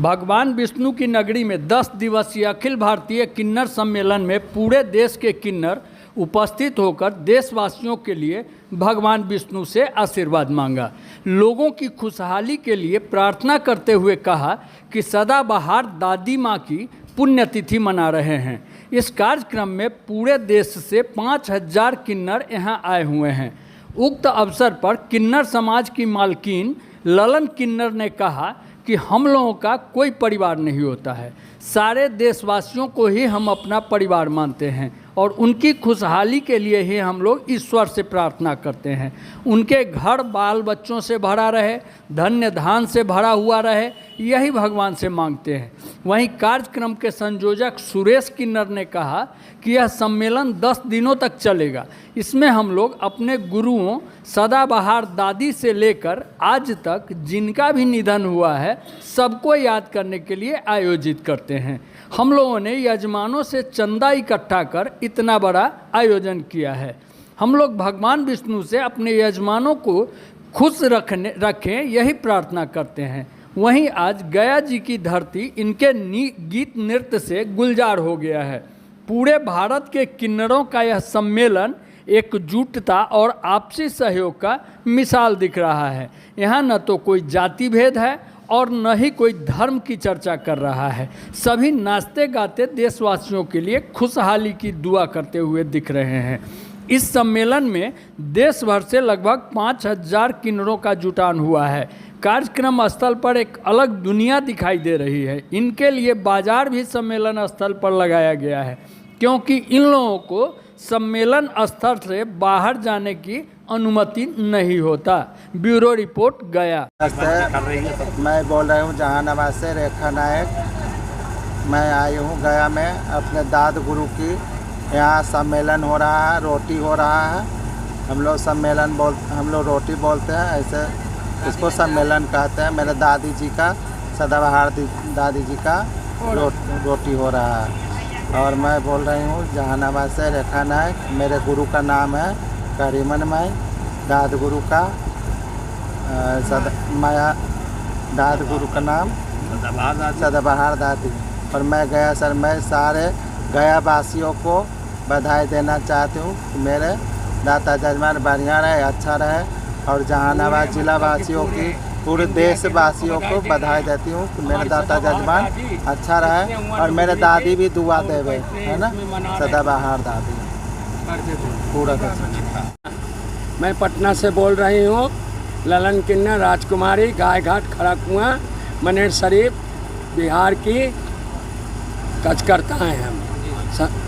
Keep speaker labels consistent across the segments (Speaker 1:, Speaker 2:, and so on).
Speaker 1: भगवान विष्णु की नगरी में 10 दिवसीय अखिल भारतीय किन्नर सम्मेलन में पूरे देश के किन्नर उपस्थित होकर देशवासियों के लिए भगवान विष्णु से आशीर्वाद मांगा। लोगों की खुशहाली के लिए प्रार्थना करते हुए कहा कि सदाबहार दादी माँ की पुण्यतिथि मना रहे हैं। इस कार्यक्रम में पूरे देश से 5000 किन्नर यहां आए हुए हैं। उक्त अवसर पर किन्नर समाज की मालकिन ललन किन्नर ने कहा कि हम लोगों का कोई परिवार नहीं होता है, सारे देशवासियों को ही हम अपना परिवार मानते हैं और उनकी खुशहाली के लिए ही हम लोग ईश्वर से प्रार्थना करते हैं। उनके घर बाल बच्चों से भरा रहे, धन्य धान से भरा हुआ रहे, यही भगवान से मांगते हैं। वहीं कार्यक्रम के संयोजक सुरेश किन्नर ने कहा कि यह सम्मेलन 10 दिनों तक चलेगा। इसमें हम लोग अपने गुरुओं सदाबहार दादी से लेकर आज तक जिनका भी निधन हुआ है सबको याद करने के लिए आयोजित करते हैं। हम लोगों ने यजमानों से चंदा इकट्ठा कर इतना बड़ा आयोजन किया है। हम लोग भगवान विष्णु से अपने यजमानों को खुश रखें यही प्रार्थना करते हैं। वहीं आज गया जी की धरती इनके गीत नृत्य से गुलजार हो गया है। पूरे भारत के किन्नरों का यह सम्मेलन एकजुटता और आपसी सहयोग का मिसाल दिख रहा है। यहाँ न तो कोई जाति भेद है और न ही कोई धर्म की चर्चा कर रहा है। सभी नाचते गाते देशवासियों के लिए खुशहाली की दुआ करते हुए दिख रहे हैं। इस सम्मेलन में देश भर से लगभग 5000 किन्नरों का जुटान हुआ है। कार्यक्रम स्थल पर एक अलग दुनिया दिखाई दे रही है। इनके लिए बाजार भी सम्मेलन स्थल पर लगाया गया है, क्योंकि इन लोगों को सम्मेलन स्थल से बाहर जाने की अनुमति नहीं होता। ब्यूरो रिपोर्ट गया।
Speaker 2: मैं बोल रहा हूँ जहानाबाद से रेखा नायक। मैं आई हूँ गया में अपने दाद गुरु की यहाँ सम्मेलन हो रहा है, रोटी हो रहा है। हम लोग रोटी बोलते हैं, ऐसे इसको सम्मेलन कहते हैं। मेरे दादी जी का सदाबहार दादी जी का रोटी हो रहा है। और मैं बोल रही हूँ जहानाबाद से रेखा नायक। मेरे गुरु का नाम है करीमन माई, दाद गुरु का माया, दाद गुरु का नाम सदाबहार दादी। और मैं सारे गया वासियों को बधाई देना चाहती हूँ कि मेरे दाता जजमान बढ़िया रहे, अच्छा रहे। और जहानाबाद जिला वासियों की पूरे देश वासियों को बधाई देती हूँ कि मेरे दाता जजमान अच्छा रहे और मेरे दादी भी दुआ देवे, है ना, सदाबहार दादी पूरा देश।
Speaker 3: मैं पटना से बोल रही हूँ, ललन किन्नर राजकुमारी, गाय घाट खड़ा कुआं, मनेर शरीफ, बिहार की कचकर्ता हैं हम।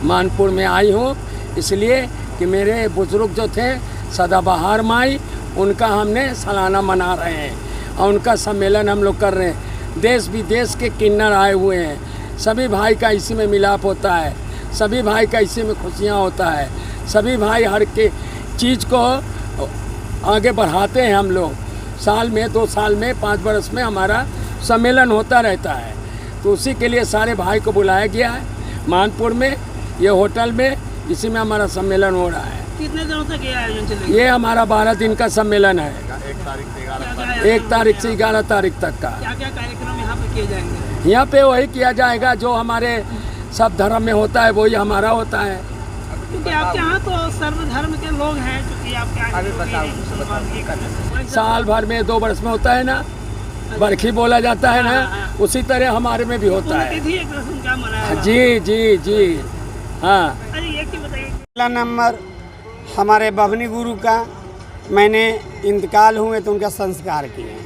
Speaker 3: मानपुर में आई हूँ इसलिए कि मेरे बुजुर्ग जो थे सदाबहार माई, उनका हमने सालाना मना रहे हैं और उनका सम्मेलन हम लोग कर रहे हैं। देश विदेश के किन्नर आए हुए हैं। सभी भाई का इसी में मिलाप होता है, सभी भाई का इसी में खुशियाँ होता है। सभी भाई हर के चीज़ को आगे बढ़ाते हैं। हम लोग साल में 2 साल में 5 वर्ष में हमारा सम्मेलन होता रहता है। तो उसी के लिए सारे भाई को बुलाया गया है मानपुर में, ये होटल में, इसी में हमारा सम्मेलन हो रहा है।
Speaker 4: कितने दिनों तक ये आयोजन चलेगा?
Speaker 3: ये हमारा 12 दिन का सम्मेलन है, 1 तारीख से 11 तारीख तक का।
Speaker 4: क्या क्या कार्यक्रम यहाँ पे किए जाएंगे?
Speaker 3: यहाँ पे वही किया जाएगा जो हमारे सब धर्म में होता है, वही हमारा होता है।
Speaker 4: क्योंकि आपके यहाँ तो सर्व धर्म के लोग हैं, क्योंकि आपके
Speaker 3: साल भर में 2 वर्ष में होता है ना, बरखी बोला जाता है ना, उसी तरह हमारे में भी होता है। जी जी जी हाँ।
Speaker 5: पहला नंबर हमारे बभनी गुरु का मैंने इंतकाल हुए तो उनका संस्कार किए।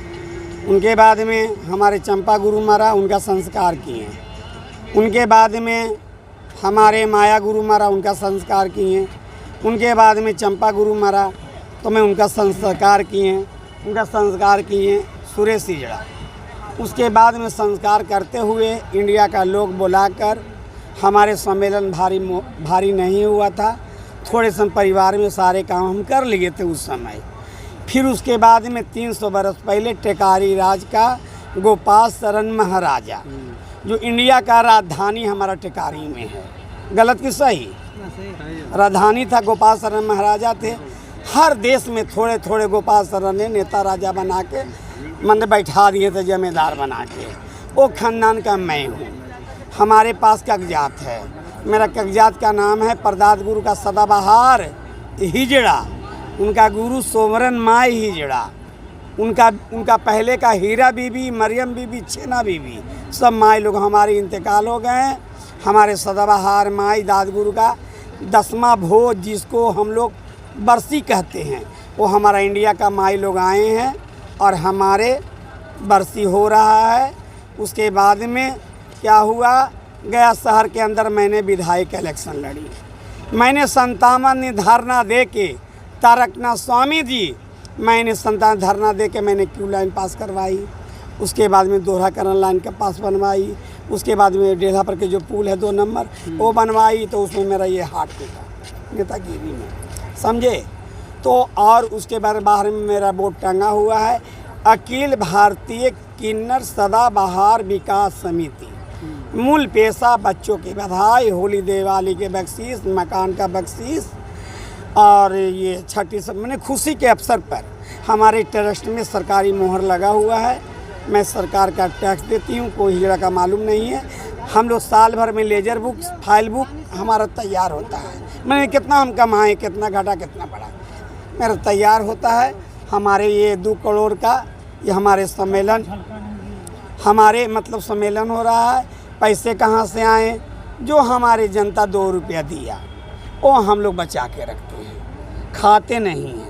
Speaker 5: उनके बाद में हमारे चंपा गुरु मारा, उनका संस्कार किए। उनके बाद में हमारे माया गुरु मारा, उनका संस्कार किए। उनके बाद में चंपा गुरु मारा तो मैं उनका संस्कार किए सुरेश सिजड़ा। उसके बाद में संस्कार करते हुए इंडिया का लोग बुलाकर, हमारे सम्मेलन भारी नहीं हुआ था, थोड़े से परिवार में सारे काम हम कर लिए थे उस समय। फिर उसके बाद में 300 बरस पहले टेकारी राज का गोपाल शरण महाराजा, जो इंडिया का राजधानी हमारा टेकारी में है, गलत कि सही? राजधानी था, गोपाल शरण महाराजा थे। हर देश में थोड़े थोड़े गोपाल शरण ने नेता राजा बना के मन बैठा दिए थे, जमींदार बना के। वो खानदान का मैं हूँ। हमारे पास कागजात है। मेरा कागजात का नाम है प्रदात गुरु का सदाबहार हिजड़ा, उनका गुरु सोमरन माई हिजड़ा, उनका पहले का हीरा बीबी, मरियम बीबी, छेना बीबी, सब माई लोग हमारे इंतकाल हो गए हैं। हमारे सदाबहार माई दाद गुरु का 10वां भोज, जिसको हम लोग बरसी कहते हैं, वो हमारा इंडिया का माई लोग आए हैं और हमारे बरसी हो रहा है। उसके बाद में क्या हुआ, गया शहर के अंदर मैंने विधायक इलेक्शन लड़ी। मैंने 57 धरना दे के तारकनाथ स्वामी जी, मैंने 57 धरना दे के मैंने क्यू लाइन पास करवाई। उसके बाद में दोहराकरण लाइन का पास बनवाई। उसके बाद में डेढ़ा पर के जो पुल है 2 नंबर वो बनवाई, तो उसमें मेरा ये हाथ टूटा नेतागिरी में, समझे। तो और उसके बाहर में मेरा बोर्ड टंगा हुआ है, अखिल भारतीय किन्नर सदाबहार विकास समिति, मूल पेशा बच्चों की बधाई, होली दिवाली के बख्शीश, मकान का बख्शीश, और ये छठी सब मैंने खुशी के अवसर पर हमारे ट्रस्ट में सरकारी मोहर लगा हुआ है। मैं सरकार का टैक्स देती हूँ, कोई हीरा का मालूम नहीं है। हम लोग साल भर में लेजर बुक, फाइल बुक हमारा तैयार होता है। मैंने कितना हम कमाएँ, कितना घटा, कितना बढ़ा, मेरा तैयार होता है। हमारे ये 2 करोड़ का ये हमारे सम्मेलन, हमारे मतलब सम्मेलन हो रहा है। पैसे कहाँ से आए, जो हमारे जनता 2 रुपया दिया वो हम लोग बचा के रखते हैं, खाते नहीं हैं।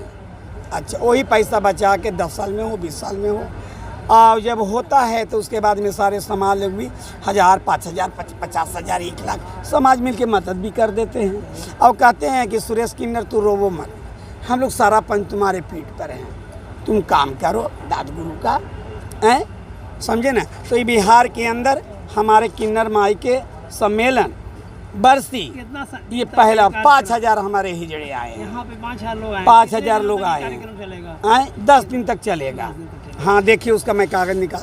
Speaker 5: अच्छा, वही पैसा बचा के 10 साल में हो, 20 साल में हो, और जब होता है तो उसके बाद में सारे समाज लोग भी 1000, 5000, 50,000, 1 लाख समाज मिल के मदद भी कर देते हैं। और कहते हैं कि सुरेश किन्नर तू रोवो मत, हम लोग सारा पंच तुम्हारे पीठ पर हैं, तुम काम करो दाद गुरु का, हैं, समझे ना। तो ये बिहार के अंदर हमारे किन्नर माई के सम्मेलन बरसी, ये पहला 5000 हमारे हिजड़े आए हैं।
Speaker 4: यहाँ पे 5000 लोग आए,
Speaker 5: 5000 लोग आए हैं,
Speaker 4: कार्यक्रम चलेगा,
Speaker 5: 10 दिन तक चलेगा। हाँ, देखिए उसका मैं कागज़ निकाल